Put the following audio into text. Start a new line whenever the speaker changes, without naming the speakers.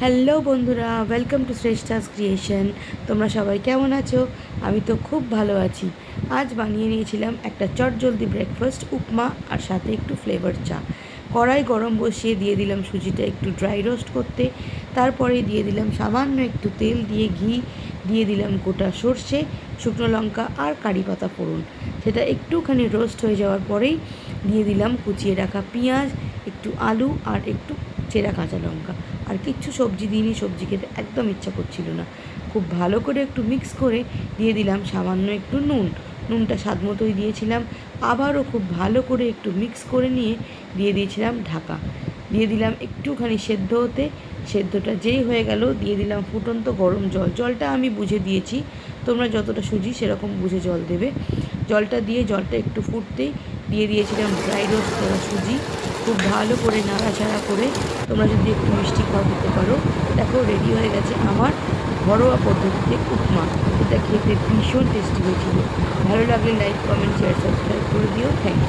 Hello বন্ধুরা, welcome to শ্রেষ্ঠাস creation. তোমরা সবাই কেমন আছো? আমি তো খুব ভালো আছি। আজ বানিয়ে নিয়েছিলাম একটা চটজলদি ব্রেকফাস্ট, উপমা আর সাথে একটু ফ্লেভার চা। কড়াই গরম বসিয়ে দিয়ে দিলাম সুজিটা একটু ড্রাই রোস্ট করতে। তারপরে দিয়ে দিলাম সামান্য একটু তেল, দিয়ে ঘি, দিয়ে দিলাম গোটা সর্ষে, শুকনো লঙ্কা আর কারি পাতা ফোড়ন। সেটা একটুখানি রোস্ট হয়ে যাওয়ার পরেই দিয়ে দিলাম কুচিয়ে রাখা পেঁয়াজ, একটু আলু আর একটু চেরা কাঁচা লঙ্কা। আর কিচ্ছু সবজি দিইনি, সবজি খেতে একদম ইচ্ছা করছিল না। খুব ভালো করে একটু মিক্স করে দিয়ে দিলাম সামান্য একটু নুনটা স্বাদ মতোই দিয়েছিলাম। আবারও খুব ভালো করে একটু মিক্স করে নিয়ে দিয়ে দিয়েছিলাম ঢাকা। দিয়ে দিলাম একটুখানি সেদ্ধ হতে। সেদ্ধটা যেই হয়ে গেল দিয়ে দিলাম ফুটন্ত গরম জল। জলটা আমি বুঝে দিয়েছি, তোমরা যতটা সুজি সেরকম বুঝে জল দেবে। জলটা একটু ফুটতেই দিয়ে দিয়েছিলাম ড্রাই রোস্ট করা সুজি। খুব ভালো করে নাড়াচাড়া করে তোমরা যদি একটু মিষ্টি খাওয়া দিতে পারো। দেখো, রেডি হয়ে গেছে আমার ঘরোয়া পদ্ধতিতে উপমা। এটা খেতে ভীষণ টেস্টি হয়েছিল। ভালো লাগলে লাইক, কমেন্ট, শেয়ার, সাবস্ক্রাইব করে দিও। Thank you.